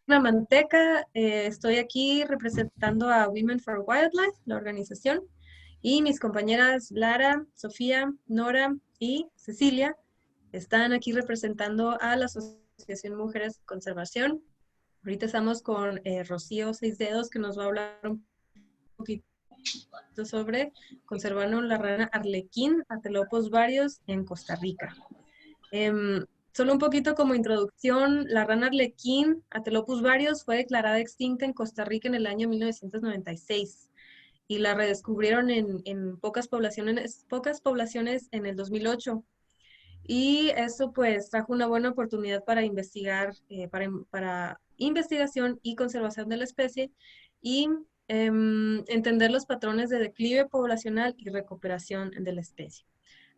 Ana Manteca, estoy aquí representando a Women for Wildlife, la organización, y mis compañeras Lara, Sofía, Nora y Cecilia están aquí representando a la Asociación Mujeres Conservación. Ahorita estamos con Rocío Seis Dedos, que nos va a hablar un poquito sobre conservando la rana arlequín, Atelopus varios, en Costa Rica. Solo un poquito como introducción, la rana arlequín, Atelopus varios, fue declarada extinta en Costa Rica en el año 1996 y la redescubrieron en pocas poblaciones en el 2008. Y eso pues trajo una buena oportunidad para investigar, para investigación y conservación de la especie y entender los patrones de declive poblacional y recuperación de la especie.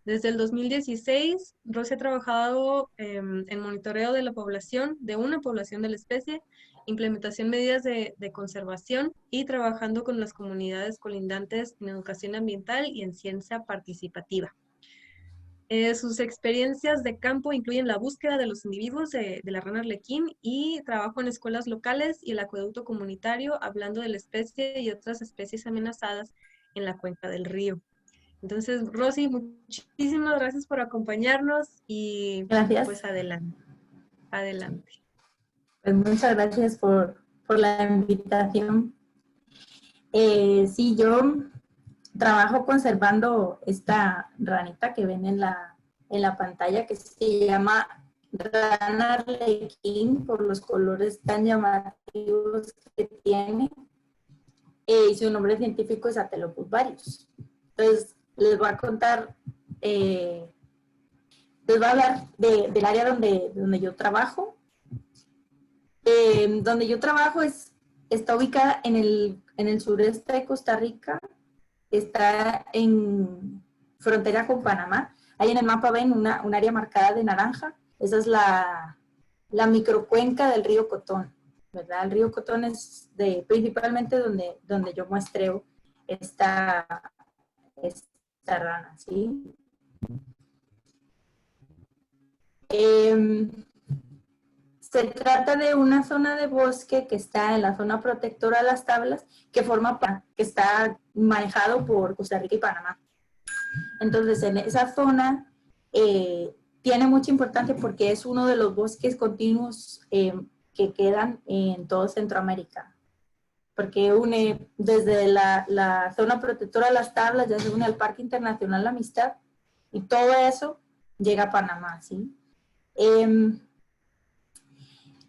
Desde el 2016, Rosy ha trabajado en monitoreo de la población, de una población de la especie, implementación de medidas de conservación y trabajando con las comunidades colindantes en educación ambiental y en ciencia participativa. Sus experiencias de campo incluyen la búsqueda de los individuos de la rana arlequín y trabajo en escuelas locales y el acueducto comunitario, hablando de la especie y otras especies amenazadas en la cuenca del río. Entonces, Rosy, muchísimas gracias por acompañarnos y Gracias. pues adelante. Adelante. Pues muchas gracias por la invitación. Sí, yo trabajo conservando esta ranita que ven en la pantalla, que se llama rana arlequín por los colores tan llamativos que tiene. Y su nombre científico es Atelopus varius. Entonces, les voy a contar, les voy a hablar del área donde yo trabajo. Donde yo trabajo está ubicada en el sureste de Costa Rica, está en frontera con Panamá. Ahí en el mapa ven un área marcada de naranja. Esa es la microcuenca del río Cotón, ¿verdad? El río Cotón es principalmente donde yo muestreo esta rana, ¿sí? Se trata de una zona de bosque que está en la zona protectora de las tablas, que está manejado por Costa Rica y Panamá. Entonces, en esa zona tiene mucha importancia porque es uno de los bosques continuos que quedan en todo Centroamérica. Porque une desde la zona protectora de las tablas, ya se une al Parque Internacional La Amistad, y todo eso llega a Panamá, ¿sí?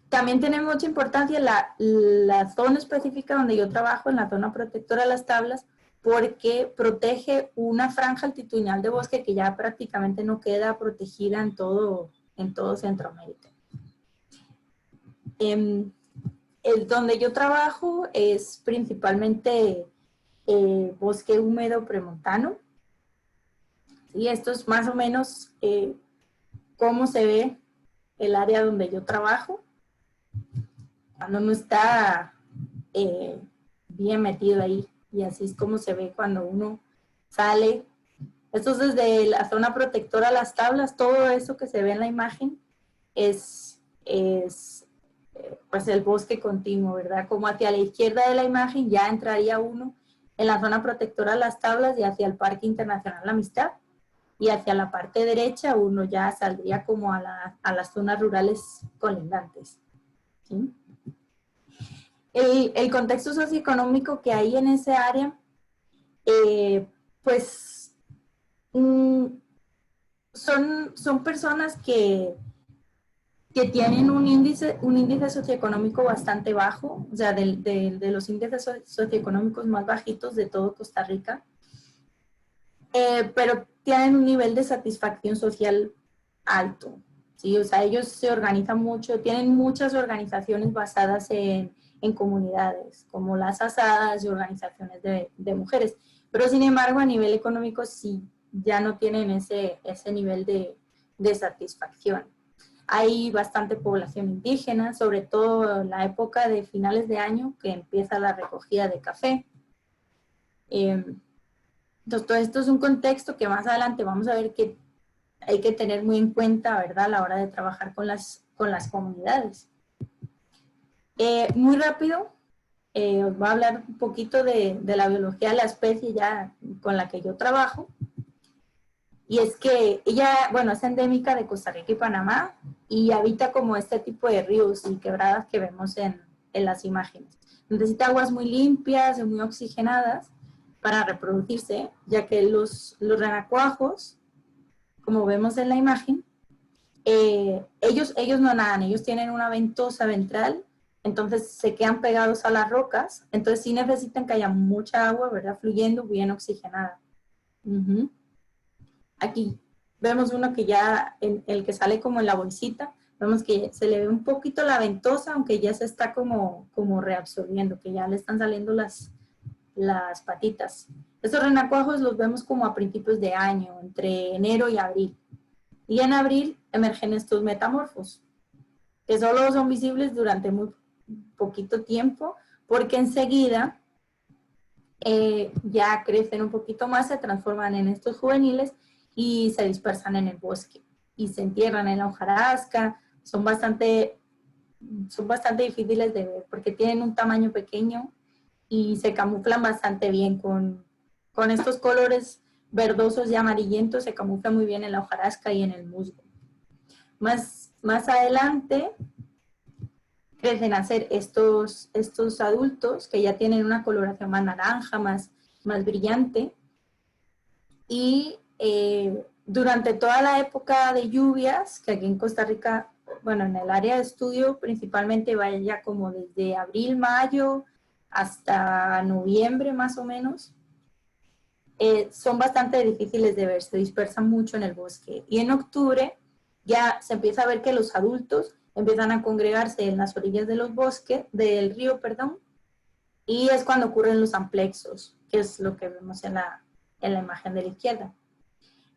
También tiene mucha importancia la zona específica donde yo trabajo, en la zona protectora de las tablas, porque protege una franja altitudinal de bosque que ya prácticamente no queda protegida en todo Centroamérica. Donde yo trabajo es principalmente bosque húmedo premontano. Y esto es más o menos cómo se ve el área donde yo trabajo cuando no está bien metido ahí, y así es como se ve cuando uno sale. Esto es desde la zona protectora, las tablas, todo eso que se ve en la imagen es pues el bosque continuo, ¿verdad? Como hacia la izquierda de la imagen ya entraría uno en la zona protectora, las tablas, y hacia el Parque Internacional La Amistad, y hacia la parte derecha uno ya saldría como a las zonas rurales colindantes, ¿sí? El contexto socioeconómico que hay en ese área, pues son personas que tienen un índice socioeconómico bastante bajo, o sea, de los índices socioeconómicos más bajitos de todo Costa Rica, pero tienen un nivel de satisfacción social alto, ¿sí? O sea, ellos se organizan mucho, tienen muchas organizaciones basadas en comunidades, como las asadas y organizaciones de mujeres, pero sin embargo a nivel económico sí ya no tienen ese nivel de satisfacción. Hay bastante población indígena, sobre todo en la época de finales de año que empieza la recogida de café. Entonces todo esto es un contexto que más adelante vamos a ver que hay que tener muy en cuenta, ¿verdad?, a la hora de trabajar con las comunidades. Muy rápido, os voy a hablar un poquito de la biología de la especie ya con la que yo trabajo. Y es que ella, bueno, es endémica de Costa Rica y Panamá y habita como este tipo de ríos y quebradas que vemos en las imágenes. Necesita aguas muy limpias y muy oxigenadas para reproducirse, ya que los renacuajos, como vemos en la imagen, ellos no nadan, ellos tienen una ventosa ventral, entonces se quedan pegados a las rocas, entonces sí necesitan que haya mucha agua, ¿verdad? Fluyendo, bien oxigenada. Uh-huh. Aquí vemos uno que ya, el que sale como en la bolsita, vemos que se le ve un poquito la ventosa, aunque ya se está como reabsorbiendo, que ya le están saliendo las patitas. Estos renacuajos los vemos como a principios de año, entre enero y abril. Y en abril emergen estos metamorfos, que solo son visibles durante muy poquito tiempo, porque enseguida ya crecen un poquito más, se transforman en estos juveniles y se dispersan en el bosque y se entierran en la hojarasca. Son bastante difíciles de ver porque tienen un tamaño pequeño y se camuflan bastante bien con estos colores verdosos y amarillentos, se camuflan muy bien en la hojarasca y en el musgo. Más adelante crecen a ser estos adultos que ya tienen una coloración más naranja, más brillante. Y durante toda la época de lluvias, que aquí en Costa Rica, bueno, en el área de estudio principalmente vaya como desde abril, mayo, hasta noviembre más o menos, son bastante difíciles de ver, se dispersan mucho en el bosque. Y en octubre ya se empieza a ver que los adultos empiezan a congregarse en las orillas de los bosques, del río, perdón, y es cuando ocurren los amplexos, que es lo que vemos en la imagen de la izquierda.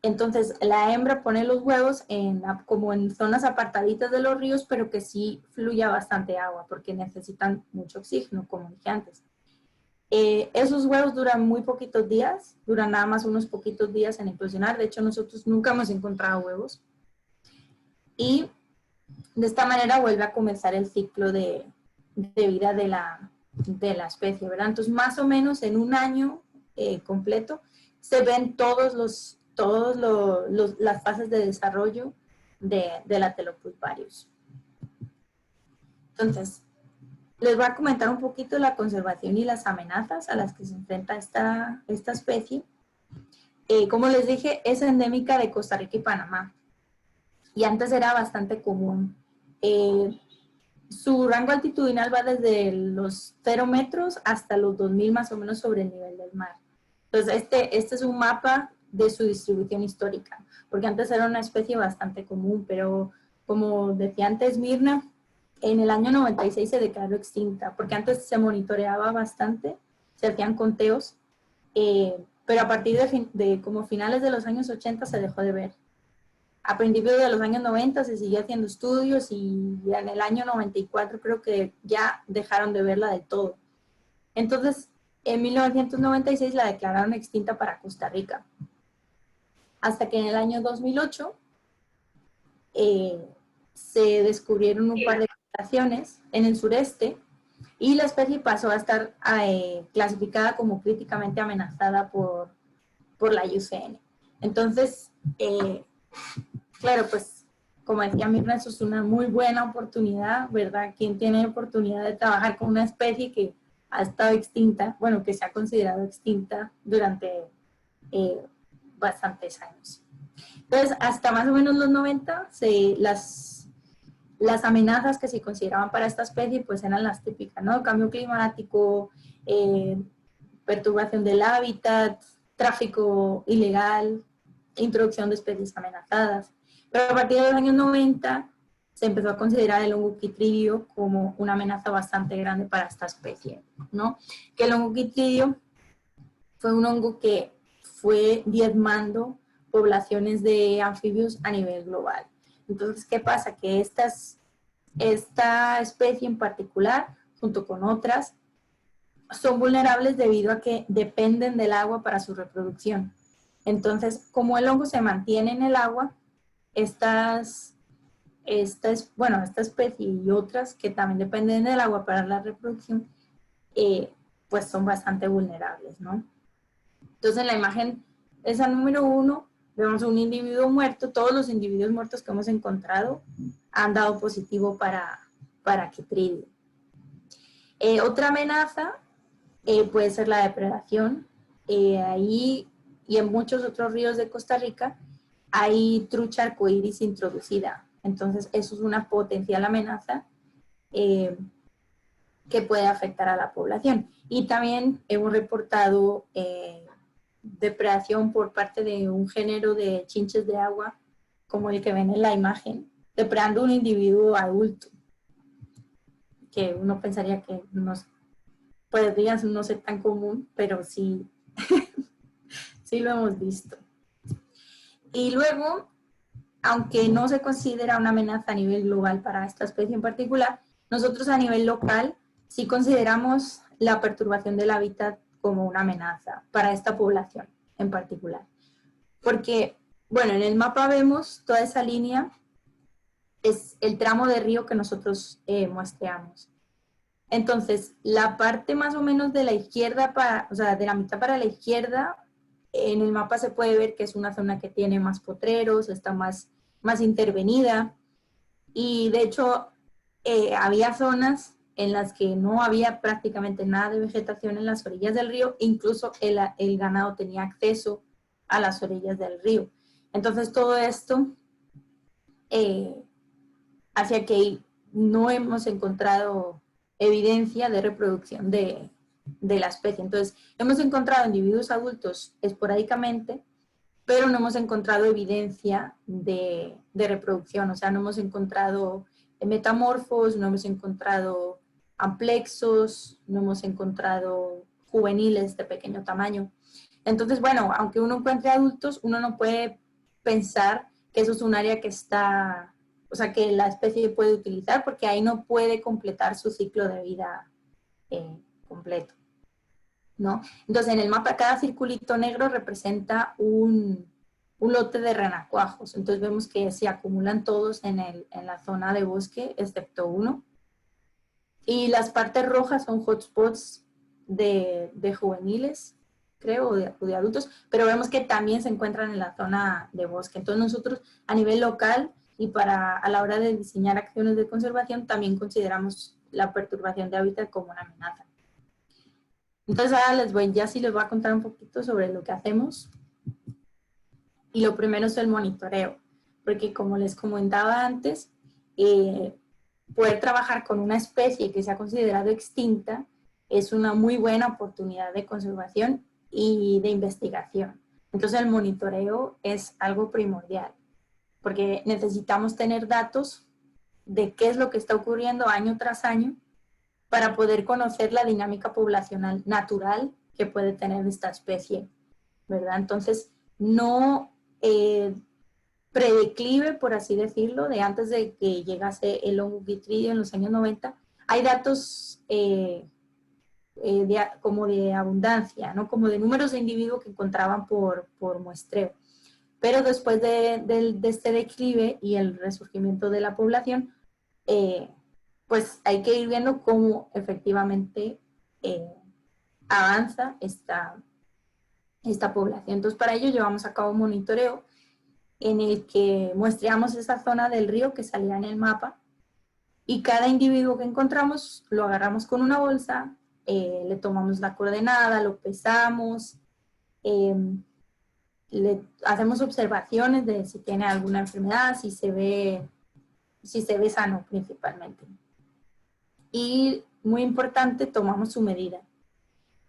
Entonces, la hembra pone los huevos como en zonas apartaditas de los ríos, pero que sí fluya bastante agua, porque necesitan mucho oxígeno, como dije antes. Esos huevos duran muy poquitos días, duran nada más unos poquitos días en eclosionar. De hecho, nosotros nunca hemos encontrado huevos. Y de esta manera vuelve a comenzar el ciclo de vida de la especie, ¿verdad? Entonces, más o menos en un año completo se ven todas las fases de desarrollo de la Telopus varius. Entonces, les voy a comentar un poquito la conservación y las amenazas a las que se enfrenta esta especie. Como les dije, es endémica de Costa Rica y Panamá. Y antes era bastante común. Su rango altitudinal va desde los 0 metros hasta los 2000 más o menos sobre el nivel del mar. Entonces, este es un mapa de su distribución histórica, porque antes era una especie bastante común, pero como decía antes Mirna, en el año 96 se declaró extinta, porque antes se monitoreaba bastante, se hacían conteos, pero a partir de como finales de los años 80 se dejó de ver. A principios de los años 90 se siguió haciendo estudios y en el año 94 creo que ya dejaron de verla del todo. Entonces, en 1996 la declararon extinta para Costa Rica. Hasta que en el año 2008 se descubrieron un par de poblaciones en el sureste y la especie pasó a estar clasificada como críticamente amenazada por la IUCN. Entonces, claro, pues como decía Mirna, eso es una muy buena oportunidad, ¿verdad? ¿Quién tiene oportunidad de trabajar con una especie que ha estado extinta, bueno, que se ha considerado extinta durante bastantes años? Entonces, hasta más o menos los 90, las amenazas que se consideraban para esta especie pues eran las típicas, ¿no? Cambio climático, perturbación del hábitat, tráfico ilegal, introducción de especies amenazadas. Pero a partir de los años 90 se empezó a considerar el hongo quitrideo como una amenaza bastante grande para esta especie, ¿no? Que el hongo quitrideo fue un hongo que fue diezmando poblaciones de anfibios a nivel global. Entonces, ¿qué pasa? Que esta especie en particular, junto con otras, son vulnerables debido a que dependen del agua para su reproducción. Entonces, como el hongo se mantiene en el agua, estas esta especie y otras que también dependen del agua para la reproducción, pues son bastante vulnerables, ¿no? Entonces en la imagen, esa número 1, vemos un individuo muerto. Todos los individuos muertos que hemos encontrado han dado positivo para Chytridium. Otra amenaza puede ser la depredación. Ahí y en muchos otros ríos de Costa Rica hay trucha arcoíris introducida. Entonces eso es una potencial amenaza que puede afectar a la población. Y también hemos reportado depredación por parte de un género de chinches de agua, como el que ven en la imagen, depredando un individuo adulto, que uno pensaría que no, podría no ser tan común, pero sí, sí lo hemos visto. Y luego, aunque no se considera una amenaza a nivel global para esta especie en particular, nosotros a nivel local sí consideramos la perturbación del hábitat como una amenaza para esta población en particular. Porque, bueno, en el mapa vemos toda esa línea, es el tramo de río que nosotros muestreamos. Entonces, la parte más o menos de la izquierda, o sea, de la mitad para la izquierda, en el mapa se puede ver que es una zona que tiene más potreros, está más intervenida, y de hecho había zonas en las que no había prácticamente nada de vegetación en las orillas del río, incluso el ganado tenía acceso a las orillas del río. Entonces todo esto hacia que no hemos encontrado evidencia de reproducción de la especie. Entonces hemos encontrado individuos adultos esporádicamente, pero no hemos encontrado evidencia de reproducción, o sea, no hemos encontrado metamorfos, no hemos encontrado amplexos, no hemos encontrado juveniles de pequeño tamaño. Entonces, bueno, aunque uno encuentre adultos, uno no puede pensar que eso es un área que está, o sea, que la especie puede utilizar, porque ahí no puede completar su ciclo de vida completo, ¿no? Entonces, en el mapa, cada circulito negro representa un lote de renacuajos. Entonces, vemos que se acumulan todos en la zona de bosque, excepto uno. Y las partes rojas son hotspots de juveniles, creo, o de adultos, pero vemos que también se encuentran en la zona de bosque. Entonces, nosotros a nivel local y a la hora de diseñar acciones de conservación, también consideramos la perturbación de hábitat como una amenaza. Entonces ahora les voy a contar un poquito sobre lo que hacemos. Y lo primero es el monitoreo, porque como les comentaba antes, poder trabajar con una especie que se ha considerado extinta es una muy buena oportunidad de conservación y de investigación. Entonces el monitoreo es algo primordial, porque necesitamos tener datos de qué es lo que está ocurriendo año tras año para poder conocer la dinámica poblacional natural que puede tener esta especie, ¿verdad? Entonces, no predeclive, por así decirlo, de antes de que llegase el hongo Chytridium en los años 90, hay datos como de abundancia, ¿no? Como de números de individuos que encontraban por muestreo. Pero después de este declive y el resurgimiento de la población, pues hay que ir viendo cómo efectivamente avanza esta población. Entonces, para ello llevamos a cabo un monitoreo en el que muestreamos esa zona del río que salía en el mapa, y cada individuo que encontramos lo agarramos con una bolsa, le tomamos la coordenada, lo pesamos, le hacemos observaciones de si tiene alguna enfermedad, si se ve sano principalmente. Y muy importante, tomamos su medida,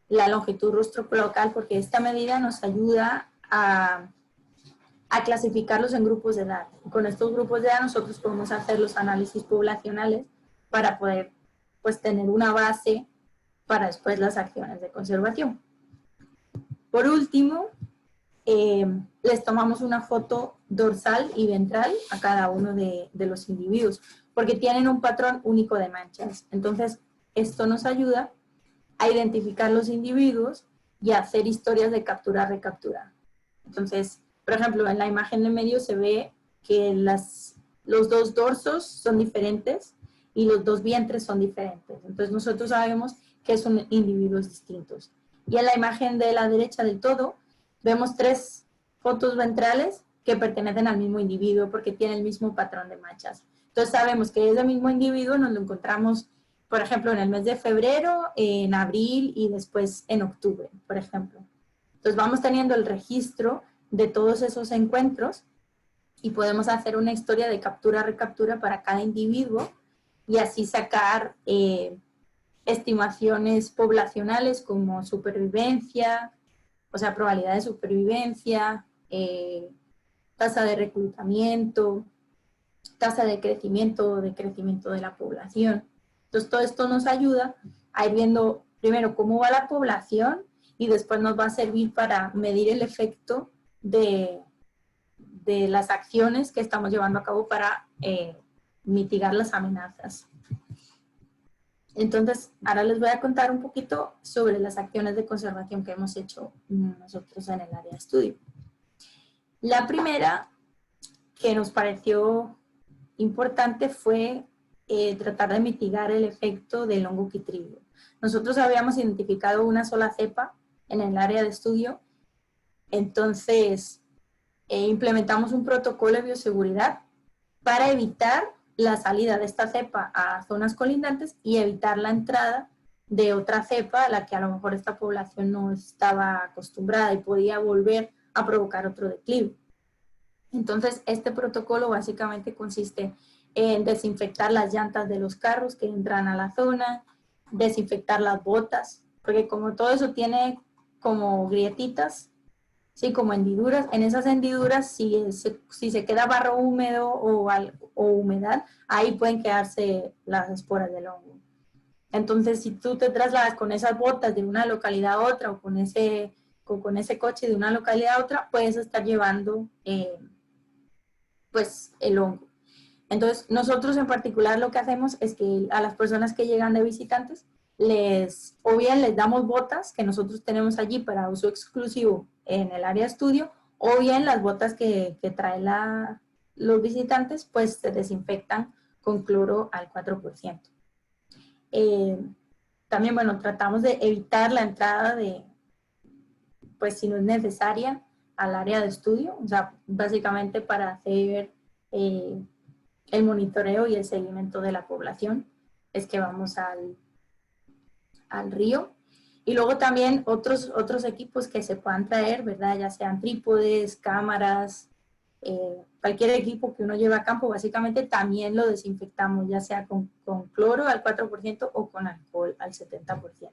la longitud rostro-cloacal, porque esta medida nos ayuda a clasificarlos en grupos de edad. Con estos grupos de edad nosotros podemos hacer los análisis poblacionales para poder, pues, tener una base para después las acciones de conservación. Por último, les tomamos una foto dorsal y ventral a cada uno de los individuos, porque tienen un patrón único de manchas. Entonces, esto nos ayuda a identificar los individuos y a hacer historias de captura-recaptura. Entonces, por ejemplo, en la imagen de medio se ve que las los dos dorsos son diferentes y los dos vientres son diferentes. Entonces nosotros sabemos que son individuos distintos. Y en la imagen de la derecha del todo vemos 3 fotos ventrales que pertenecen al mismo individuo porque tienen el mismo patrón de manchas. Entonces sabemos que ese mismo individuo nos lo encontramos, por ejemplo, en el mes de febrero, en abril y después en octubre, por ejemplo. Entonces vamos teniendo el registro de todos esos encuentros y podemos hacer una historia de captura-recaptura para cada individuo y así sacar estimaciones poblacionales como supervivencia, o sea, probabilidad de supervivencia, tasa de reclutamiento, tasa de crecimiento o decrecimiento de la población. Entonces, todo esto nos ayuda a ir viendo primero cómo va la población y después nos va a servir para medir el efecto de las acciones que estamos llevando a cabo para mitigar las amenazas. Entonces, ahora les voy a contar un poquito sobre las acciones de conservación que hemos hecho nosotros en el área de estudio. La primera que nos pareció importante fue tratar de mitigar el efecto del hongo quitrídeo. Nosotros habíamos identificado una sola cepa en el área de estudio, entonces implementamos un protocolo de bioseguridad para evitar la salida de esta cepa a zonas colindantes y evitar la entrada de otra cepa a la que a lo mejor esta población no estaba acostumbrada y podía volver a provocar otro declive. Entonces, este protocolo básicamente consiste en desinfectar las llantas de los carros que entran a la zona, desinfectar las botas, porque como todo eso tiene como grietitas, sí, como hendiduras, en esas hendiduras, si se queda barro húmedo o humedad, ahí pueden quedarse las esporas del hongo. Entonces, si tú te trasladas con esas botas de una localidad a otra o con ese coche de una localidad a otra, puedes estar llevando pues el hongo. Entonces, nosotros en particular lo que hacemos es que a las personas que llegan de visitantes, o bien les damos botas que nosotros tenemos allí para uso exclusivo en el área de estudio, o bien las botas que traen los visitantes, pues se desinfectan con cloro al 4%. También, bueno, tratamos de evitar la entrada pues si no es necesaria, al área de estudio, o sea, básicamente para hacer el monitoreo y el seguimiento de la población, es que vamos al río. Y luego también otros equipos que se puedan traer, ¿verdad? Ya sean trípodes, cámaras, cualquier equipo que uno lleve a campo, básicamente también lo desinfectamos, ya sea con cloro al 4% o con alcohol al 70%.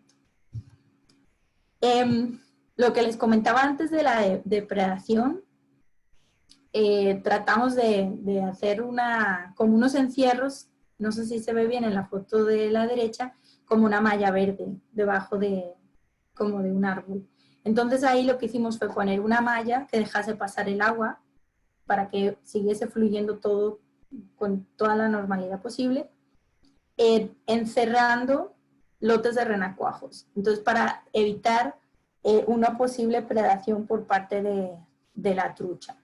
Lo que les comentaba antes de la depredación, tratamos de hacer como unos encierros, no sé si se ve bien en la foto de la derecha, como una malla verde debajo como de un árbol. Entonces ahí lo que hicimos fue poner una malla que dejase pasar el agua para que siguiese fluyendo todo con toda la normalidad posible, encerrando lotes de renacuajos. Entonces, para evitar una posible predación por parte de la trucha.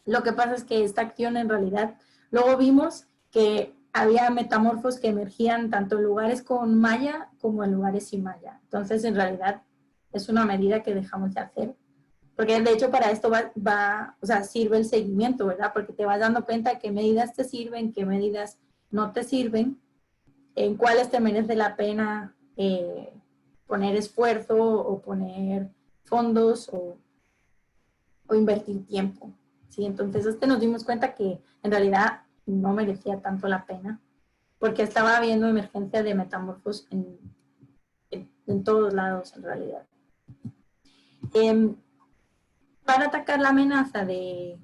Lo que pasa es que esta acción en realidad, luego vimos que había metamorfos que emergían tanto en lugares con malla como en lugares sin malla. Entonces, en realidad, es una medida que dejamos de hacer. Porque de hecho para esto o sea, sirve el seguimiento, ¿verdad? Porque te vas dando cuenta de qué medidas te sirven, qué medidas no te sirven, en cuáles te merece la pena poner esfuerzo o poner fondos o invertir tiempo. ¿Sí? Entonces nos dimos cuenta que en realidad no merecía tanto la pena porque estaba habiendo emergencia de metamorfos en todos lados en realidad. Para atacar la amenaza de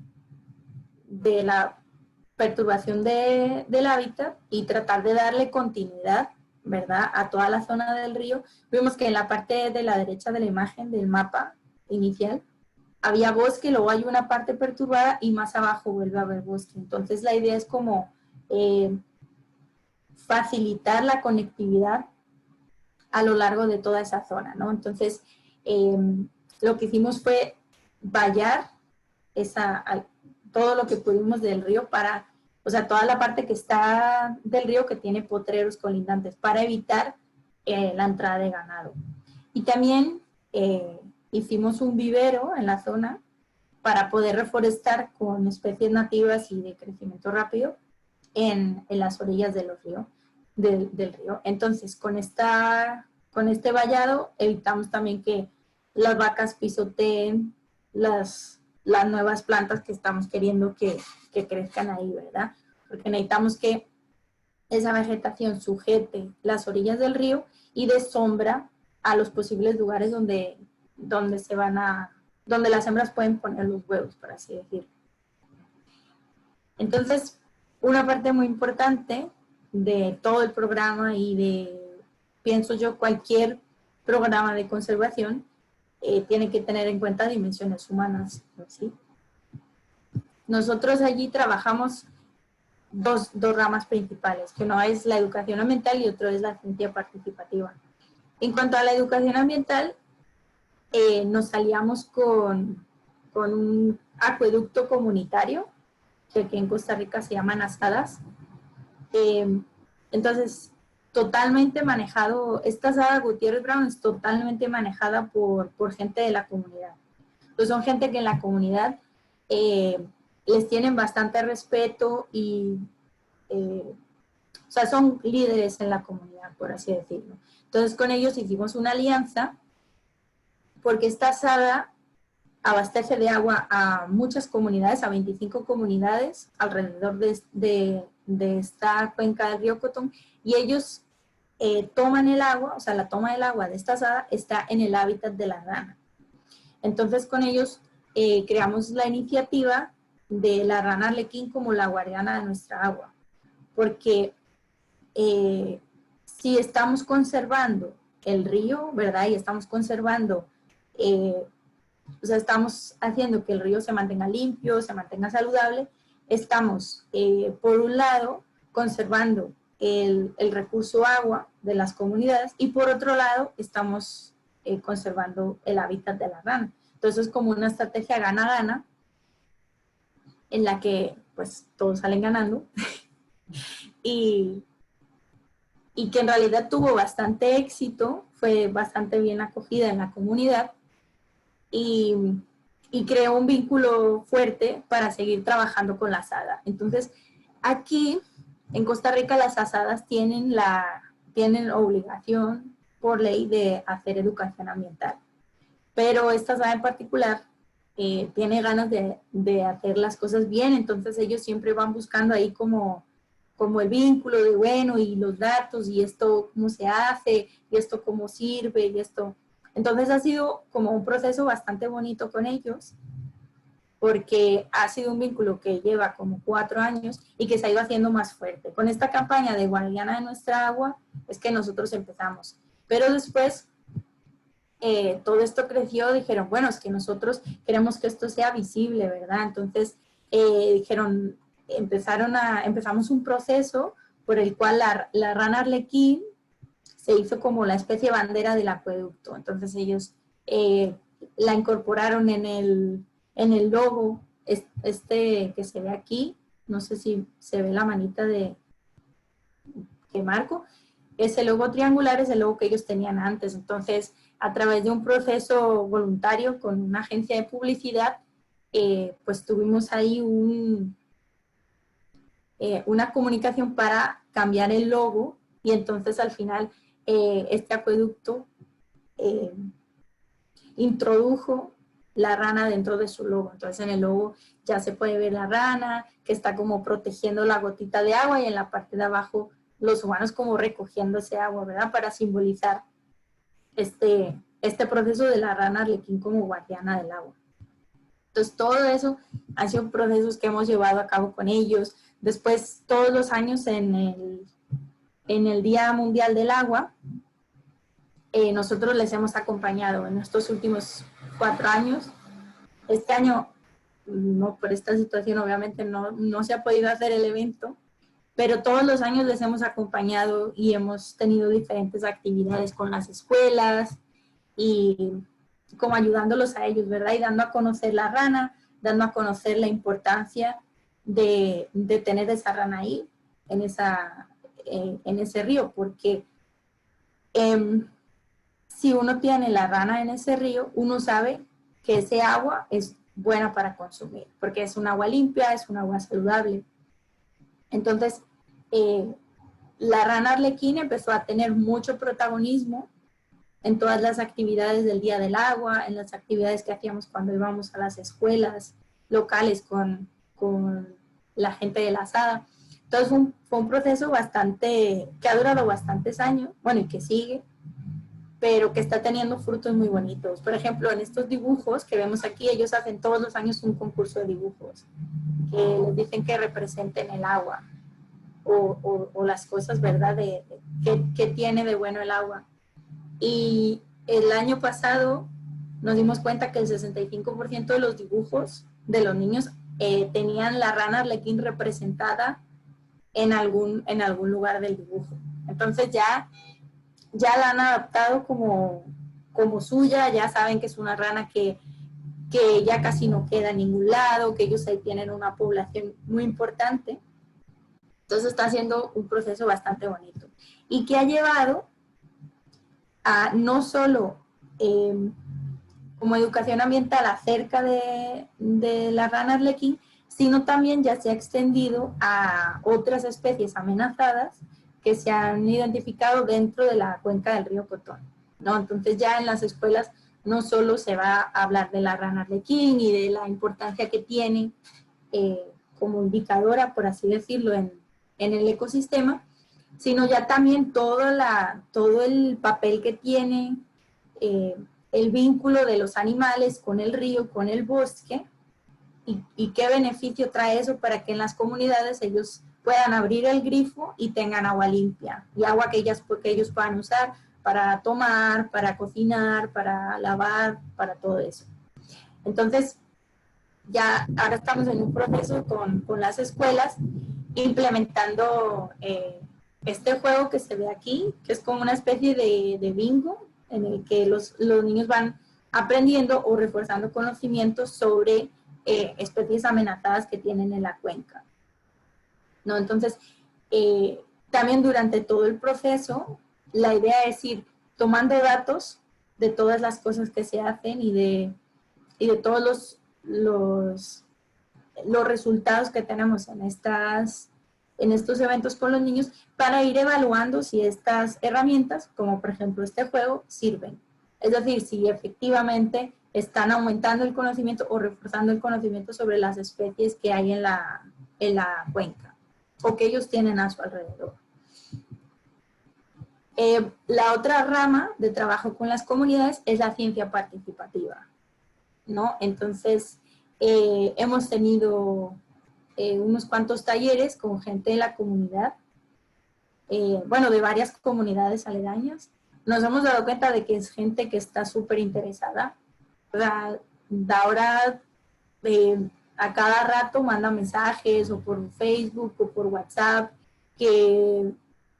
la perturbación del hábitat y tratar de darle continuidad, ¿verdad?, a toda la zona del río, vimos que en la parte de la derecha de la imagen del mapa inicial había bosque, luego hay una parte perturbada y más abajo vuelve a haber bosque. Entonces la idea es como facilitar la conectividad a lo largo de toda esa zona, ¿no? Entonces lo que hicimos fue vallar todo lo que pudimos del río para o sea, toda la parte que está del río que tiene potreros colindantes para evitar la entrada de ganado. Y también hicimos un vivero en la zona para poder reforestar con especies nativas y de crecimiento rápido en las orillas del río. Entonces, con este vallado evitamos también que las vacas pisoteen las nuevas plantas que estamos queriendo que crezcan ahí, ¿verdad? Porque necesitamos que esa vegetación sujete las orillas del río y dé sombra a los posibles lugares donde las hembras pueden poner los huevos, por así decirlo. Entonces, una parte muy importante de todo el programa y pienso yo, cualquier programa de conservación tiene que tener en cuenta dimensiones humanas, ¿sí? Nosotros allí trabajamos dos ramas principales, que uno es la educación ambiental y otro es la ciencia participativa. En cuanto a la educación ambiental, nos aliamos con un acueducto comunitario, que aquí en Costa Rica se llaman asadas. Entonces, totalmente manejado, esta asada Gutiérrez Brown es totalmente manejada por gente de la comunidad. Entonces, son gente que en la comunidad les tienen bastante respeto y, o sea, son líderes en la comunidad, por así decirlo. Entonces, con ellos hicimos una alianza porque esta asada abastece de agua a muchas comunidades, a 25 comunidades alrededor de esta cuenca del río Cotón, y ellos toman el agua, o sea, la toma del agua de esta asada está en el hábitat de la rana. Entonces, con ellos creamos la iniciativa de la rana arlequín como la guardiana de nuestra agua, porque si estamos conservando el río, ¿verdad? Y estamos conservando, o sea, estamos haciendo que el río se mantenga limpio, se mantenga saludable, estamos, por un lado, conservando el recurso agua de las comunidades y por otro lado, estamos conservando el hábitat de la rana. Entonces, es como una estrategia gana-gana en la que, pues, todos salen ganando y que en realidad tuvo bastante éxito, fue bastante bien acogida en la comunidad y creó un vínculo fuerte para seguir trabajando con la asada. Entonces, aquí en Costa Rica las asadas tienen obligación por ley de hacer educación ambiental, pero esta asada en particular tiene ganas de hacer las cosas bien, entonces ellos siempre van buscando ahí como el vínculo de, bueno, y los datos, y esto cómo se hace, y esto cómo sirve, y esto. Entonces ha sido como un proceso bastante bonito con ellos, porque ha sido un vínculo que lleva como 4 años y que se ha ido haciendo más fuerte. Con esta campaña de Guardiana de Nuestra Agua es que nosotros empezamos. Pero después todo esto creció, dijeron, bueno, es que nosotros queremos que esto sea visible, ¿verdad? Entonces dijeron, empezamos un proceso por el cual la rana arlequín se hizo como la especie bandera del acueducto. Entonces ellos la incorporaron en el logo, que se ve aquí, no sé si se ve la manita que marco, ese logo triangular es el logo que ellos tenían antes. Entonces, a través de un proceso voluntario con una agencia de publicidad, pues tuvimos ahí una comunicación para cambiar el logo y entonces al final este acueducto introdujo la rana dentro de su logo. Entonces en el logo ya se puede ver la rana que está como protegiendo la gotita de agua y en la parte de abajo los humanos como recogiendo ese agua, ¿verdad? Para simbolizar este proceso de la rana arlequín como guardiana del agua. Entonces todo eso han sido procesos que hemos llevado a cabo con ellos. Después, todos los años en el Día Mundial del Agua, nosotros les hemos acompañado en estos últimos 4 años. Este año, no, por esta situación obviamente no se ha podido hacer el evento, pero todos los años les hemos acompañado y hemos tenido diferentes actividades con las escuelas y como ayudándolos a ellos, ¿verdad? Y dando a conocer la rana, dando a conocer la importancia de tener esa rana ahí, en ese río, porque si uno tiene la rana en ese río, uno sabe que ese agua es buena para consumir, porque es un agua limpia, es un agua saludable. Entonces, la rana arlequín empezó a tener mucho protagonismo en todas las actividades del Día del Agua, en las actividades que hacíamos cuando íbamos a las escuelas locales con la gente de la asada. Entonces fue un proceso que ha durado bastantes años, bueno, y que sigue, pero que está teniendo frutos muy bonitos. Por ejemplo, en estos dibujos que vemos aquí, ellos hacen todos los años un concurso de dibujos, que les dicen que representen el agua, o las cosas, ¿verdad?, que tiene de bueno el agua. Y el año pasado nos dimos cuenta que el 65% de los dibujos de los niños tenían la rana arlequín representada en algún lugar del dibujo. Entonces ya la han adaptado como suya, ya saben que es una rana que ya casi no queda en ningún lado, que ellos ahí tienen una población muy importante. Entonces está haciendo un proceso bastante bonito y que ha llevado a no solo como educación ambiental acerca de la rana arlequín, sino también ya se ha extendido a otras especies amenazadas que se han identificado dentro de la cuenca del río Cotón, ¿no? Entonces ya en las escuelas no solo se va a hablar de la rana arlequín y de la importancia que tiene como indicadora, por así decirlo, en el ecosistema, sino ya también todo el papel que tiene el vínculo de los animales con el río, con el bosque, y qué beneficio trae eso para que en las comunidades ellos puedan abrir el grifo y tengan agua limpia, y agua que ellos puedan usar para tomar, para cocinar, para lavar, para todo eso. Entonces, ya ahora estamos en un proceso con las escuelas implementando este juego que se ve aquí, que es como una especie de bingo, en el que los niños van aprendiendo o reforzando conocimientos sobre especies amenazadas que tienen en la cuenca, ¿no? Entonces, también durante todo el proceso, la idea es ir tomando datos de todas las cosas que se hacen y de todos los resultados que tenemos en estos eventos con los niños, para ir evaluando si estas herramientas, como por ejemplo este juego, sirven. Es decir, si efectivamente están aumentando el conocimiento o reforzando el conocimiento sobre las especies que hay en la cuenca o que ellos tienen a su alrededor. La otra rama de trabajo con las comunidades es la ciencia participativa, ¿no? Entonces, hemos tenido unos cuantos talleres con gente de la comunidad, bueno, de varias comunidades aledañas. Nos hemos dado cuenta de que es gente que está súper interesada. O sea, ahora a cada rato manda mensajes o por Facebook o por WhatsApp, que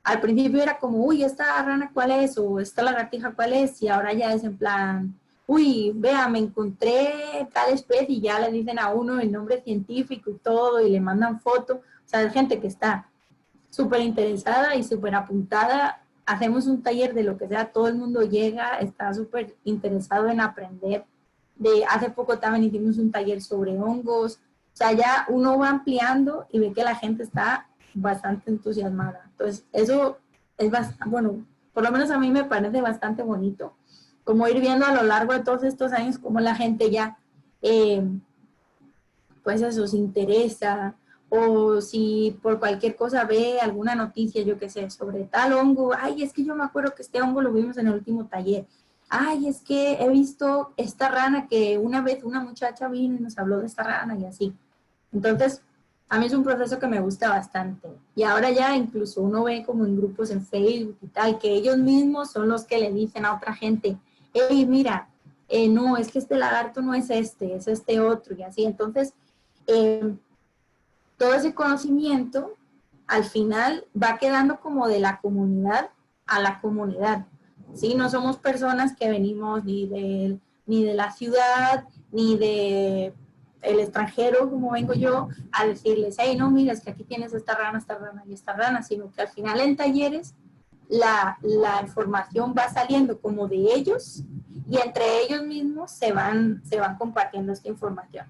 al principio era como, uy, esta rana cuál es, o esta lagartija cuál es, y ahora ya es en plan, uy, vea, me encontré tal especie, y ya le dicen a uno el nombre científico y todo, y le mandan foto. O sea, es gente que está súper interesada y súper apuntada. Hacemos un taller de lo que sea, todo el mundo llega, está súper interesado en aprender. Hace poco también hicimos un taller sobre hongos. O sea, ya uno va ampliando y ve que la gente está bastante entusiasmada. Entonces, eso es bastante, bueno, por lo menos a mí me parece bastante bonito, como ir viendo a lo largo de todos estos años cómo la gente ya, pues eso, se interesa, o si por cualquier cosa ve alguna noticia, yo qué sé, sobre tal hongo, ay, es que yo me acuerdo que este hongo lo vimos en el último taller, ay, es que he visto esta rana que una vez una muchacha vino y nos habló de esta rana y así. Entonces, a mí es un proceso que me gusta bastante. Y ahora ya incluso uno ve como en grupos en Facebook y tal, que ellos mismos son los que le dicen a otra gente, hey, mira, no, es que este lagarto no es este otro y así. Entonces, todo ese conocimiento al final va quedando como de la comunidad a la comunidad, ¿sí? No somos personas que venimos ni de la ciudad, ni de el extranjero, como vengo yo, a decirles, hey, no, mira, es que aquí tienes esta rana y esta rana, sino que al final en talleres la información va saliendo como de ellos y entre ellos mismos se van compartiendo esta información.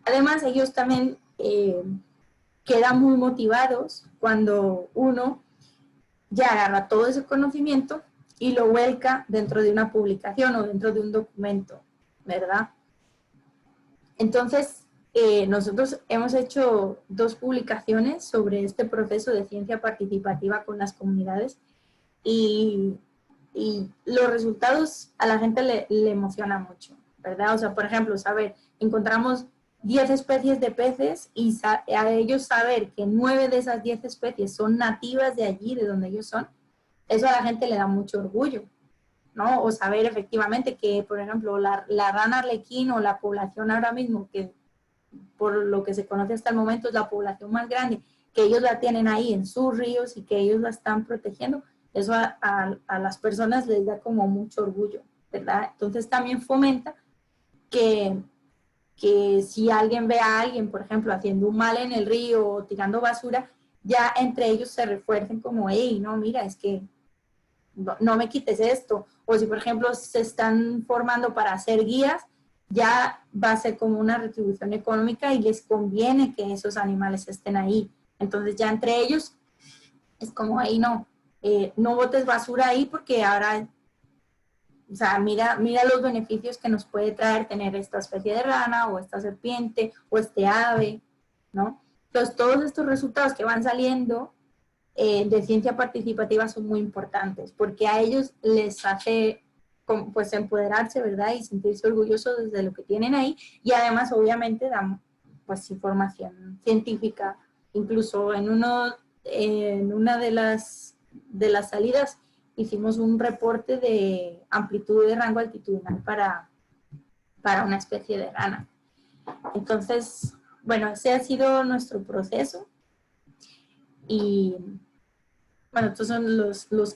Además, ellos también quedan muy motivados cuando uno ya agarra todo ese conocimiento y lo vuelca dentro de una publicación o dentro de un documento, ¿verdad? Entonces, nosotros hemos hecho 2 publicaciones sobre este proceso de ciencia participativa con las comunidades y los resultados a la gente le emociona mucho, ¿verdad? O sea, por ejemplo, saber, encontramos 10 especies de peces y a ellos saber que 9 de esas 10 especies son nativas de allí, de donde ellos son, eso a la gente le da mucho orgullo, ¿no? O saber efectivamente que, por ejemplo, la rana arlequín o la población ahora mismo, que por lo que se conoce hasta el momento es la población más grande, que ellos la tienen ahí en sus ríos y que ellos la están protegiendo, eso a las personas les da como mucho orgullo, ¿verdad? Entonces también fomenta que si alguien ve a alguien, por ejemplo, haciendo un mal en el río o tirando basura, ya entre ellos se refuercen como, hey, no, mira, es que no me quites esto. O si, por ejemplo, se están formando para hacer guías, ya va a ser como una retribución económica y les conviene que esos animales estén ahí. Entonces ya entre ellos es como, hey, no, no botes basura ahí porque ahora, o sea, mira los beneficios que nos puede traer tener esta especie de rana o esta serpiente o este ave, ¿no? Entonces todos estos resultados que van saliendo de ciencia participativa son muy importantes porque a ellos les hace pues empoderarse, ¿verdad? Y sentirse orgullosos desde lo que tienen ahí y además obviamente dan pues información científica. Incluso en una de las salidas hicimos un reporte de amplitud de rango altitudinal para una especie de rana. Entonces, bueno, ese ha sido nuestro proceso. Y bueno, estos son los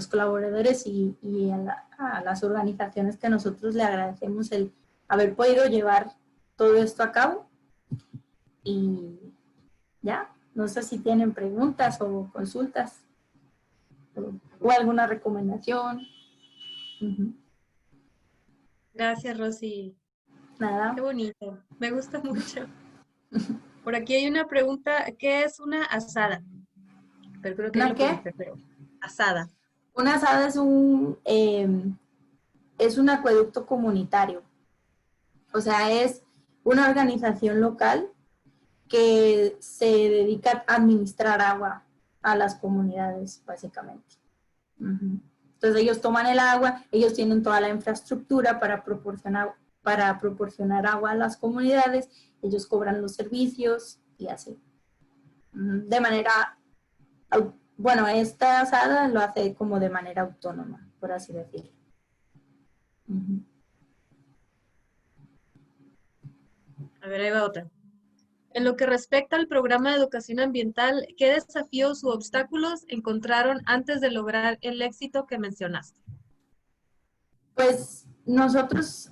colaboradores y a las organizaciones que nosotros le agradecemos el haber podido llevar todo esto a cabo. Y ya, no sé si tienen preguntas o consultas o alguna recomendación. Gracias, Rosy. Nada. Qué bonito. Me gusta mucho. Por aquí hay una pregunta. ¿Qué es una asada? Pero creo que ya ¿Una lo qué? pregunté, pero asada. Una asada es un acueducto comunitario. O sea, es una organización local que se dedica a administrar agua a las comunidades, básicamente. Entonces ellos toman el agua, ellos tienen toda la infraestructura para proporcionar agua a las comunidades, ellos cobran los servicios y así. De manera, bueno, esta asada lo hace como de manera autónoma, por así decirlo. A ver, ahí va otra. En lo que respecta al programa de educación ambiental, ¿qué desafíos u obstáculos encontraron antes de lograr el éxito que mencionaste? Pues nosotros,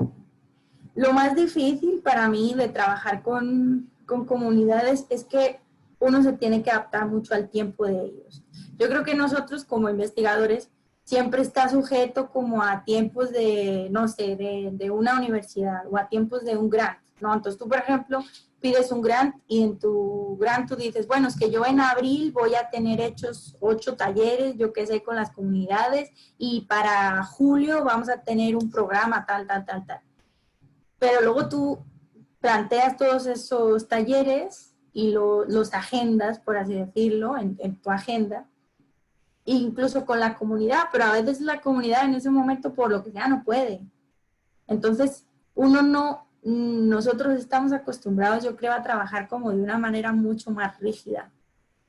lo más difícil para mí de trabajar con comunidades es que uno se tiene que adaptar mucho al tiempo de ellos. Yo creo que nosotros como investigadores siempre está sujeto como a tiempos de, no sé, de una universidad o a tiempos de un grant, ¿no? Entonces tú, por ejemplo, pides un grant y en tu grant tú dices, bueno, es que yo en abril voy a tener hechos 8 talleres, yo qué sé, con las comunidades y para julio vamos a tener un programa tal. Pero luego tú planteas todos esos talleres y los agendas, por así decirlo, en tu agenda, incluso con la comunidad, pero a veces la comunidad en ese momento por lo que sea no puede. Entonces, nosotros estamos acostumbrados, yo creo, a trabajar como de una manera mucho más rígida.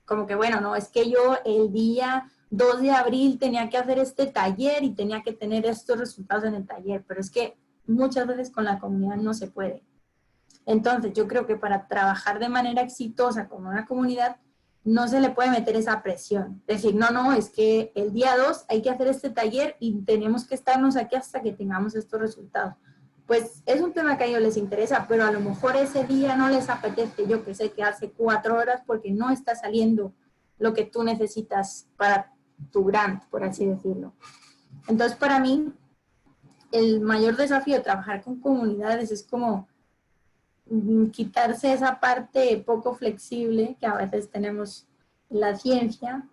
Como que, bueno, no, es que yo el día 2 de abril tenía que hacer este taller y tenía que tener estos resultados en el taller, pero es que muchas veces con la comunidad no se puede. Entonces, yo creo que para trabajar de manera exitosa con una comunidad, no se le puede meter esa presión. Decir, no, es que el día 2 hay que hacer este taller y tenemos que estarnos aquí hasta que tengamos estos resultados. pues es un tema que a ellos les interesa, pero a lo mejor ese día no les apetece, yo que sé, quedarse 4 horas porque no está saliendo lo que tú necesitas para tu grant, por así decirlo. Entonces, para mí, el mayor desafío de trabajar con comunidades es como quitarse esa parte poco flexible que a veces tenemos en la ciencia,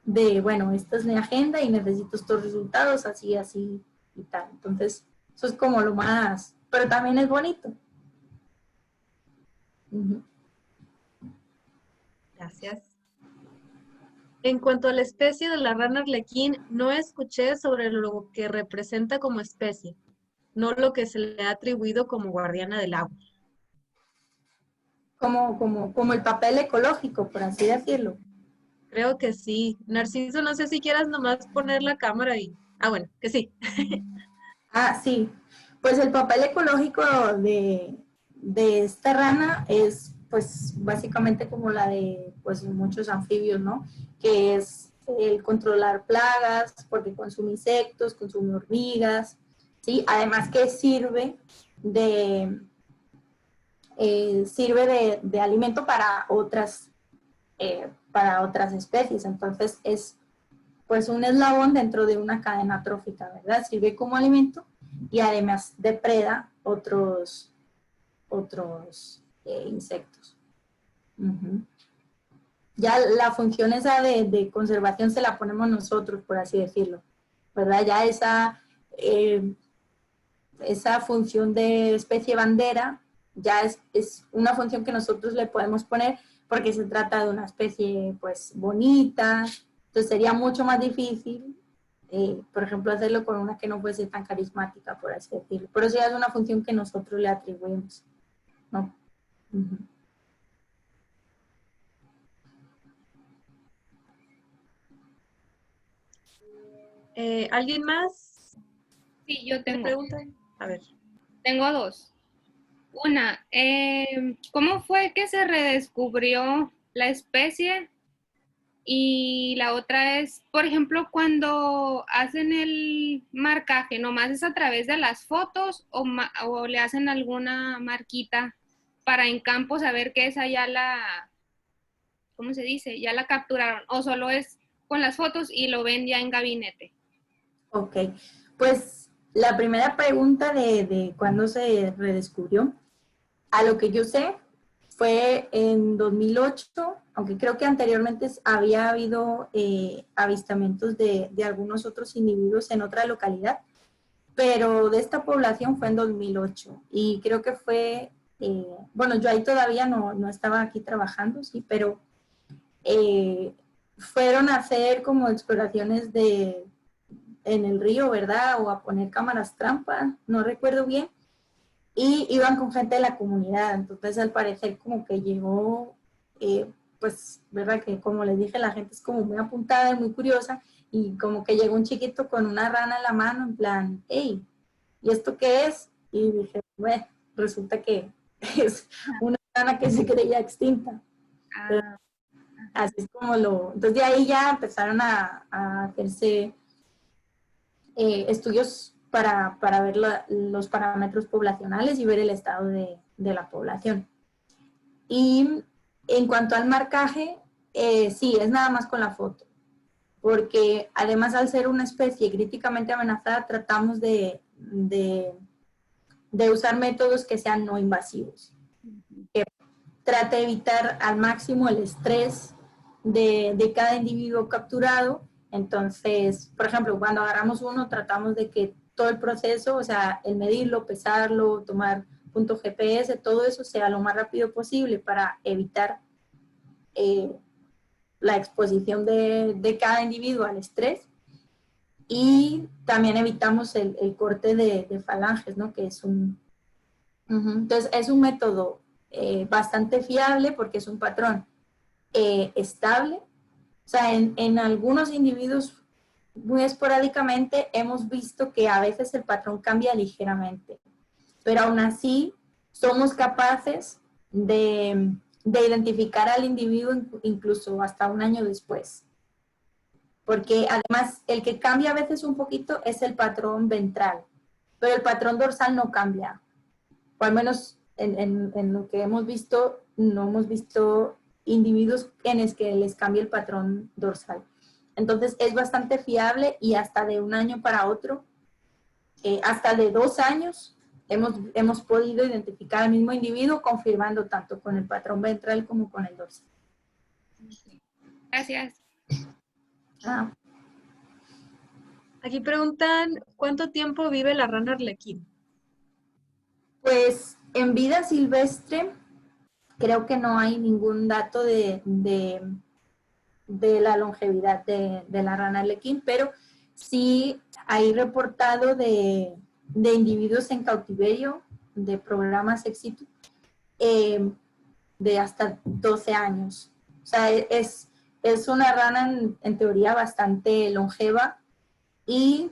de, bueno, esta es mi agenda y necesito estos resultados, así, así y tal. Entonces, eso es como lo más, pero también es bonito. Uh-huh. Gracias. En cuanto a la especie de la rana arlequín, no escuché sobre lo que representa como especie, no lo que se le ha atribuido como guardiana del agua. Como el papel ecológico, por así decirlo. Creo que sí. Narciso, no sé si quieras nomás poner la cámara y... Ah, bueno, que sí. Ah, sí. Pues el papel ecológico de esta rana es, pues, básicamente como la de, pues, muchos anfibios, ¿no? Que es el controlar plagas, porque consume insectos, consume hormigas, ¿sí? Además que sirve de alimento para otras especies. Entonces, es pues un eslabón dentro de una cadena trófica, ¿verdad? Sirve como alimento y además depreda otros insectos. Uh-huh. Ya la función esa de conservación se la ponemos nosotros, por así decirlo, ¿verdad? Ya esa función de especie bandera ya es una función que nosotros le podemos poner porque se trata de una especie pues bonita, entonces sería mucho más difícil, por ejemplo, hacerlo con una que no fuese tan carismática, por así decirlo. Pero eso ya es una función que nosotros le atribuimos, ¿no? Uh-huh. ¿Alguien más Sí, yo tiene tengo. preguntas? A ver. Tengo dos. Una, ¿cómo fue que se redescubrió la especie? Y la otra es, por ejemplo, cuando hacen el marcaje, ¿nomás es a través de las fotos o le hacen alguna marquita para en campo saber que esa ya la, ¿cómo se dice? Ya la capturaron, o solo es con las fotos y lo ven ya en gabinete? Ok, pues la primera pregunta de cuándo se redescubrió, a lo que yo sé, fue en 2008, aunque creo que anteriormente había habido avistamientos de algunos otros individuos en otra localidad, pero de esta población fue en 2008 y creo que fue, bueno, yo ahí todavía no estaba aquí trabajando, sí, pero fueron a hacer como exploraciones en el río, ¿verdad? O a poner cámaras trampa, no recuerdo bien, y iban con gente de la comunidad, entonces al parecer como que llegó, pues, ¿verdad? Que como les dije, la gente es como muy apuntada y muy curiosa, y como que llegó un chiquito con una rana en la mano, en plan, hey, ¿y esto qué es? Y dije, bueno, resulta que es una rana que se creía extinta. Ah, Así es como entonces de ahí ya empezaron a hacerse estudios para ver los parámetros poblacionales y ver el estado de la población. Y en cuanto al marcaje, sí, es nada más con la foto, porque además al ser una especie críticamente amenazada, tratamos de usar métodos que sean no invasivos, que trate de evitar al máximo el estrés de cada individuo capturado. Entonces, por ejemplo, cuando agarramos uno, tratamos de que todo el proceso, o sea, el medirlo, pesarlo, tomar punto GPS, todo eso sea lo más rápido posible para evitar la exposición de cada individuo al estrés. Y también evitamos el corte de falanges, ¿no? Que es entonces, es un método bastante fiable porque es un patrón estable. O sea, en algunos individuos muy esporádicamente hemos visto que a veces el patrón cambia ligeramente, pero aún así somos capaces de identificar al individuo incluso hasta un año después. Porque además el que cambia a veces un poquito es el patrón ventral, pero el patrón dorsal no cambia. O al menos en lo que hemos visto, no hemos visto individuos en los que les cambie el patrón dorsal. Entonces es bastante fiable y hasta de un año para otro, hasta de 2 años, hemos podido identificar al mismo individuo confirmando tanto con el patrón ventral como con el dorsal. Gracias. Ah, Aquí preguntan, ¿cuánto tiempo vive la rana arlequín? pues en vida silvestre creo que no hay ningún dato de la longevidad de la rana arlequín, pero sí hay reportado de individuos en cautiverio, de programas éxito, de hasta 12 años. O sea, es una rana en teoría bastante longeva y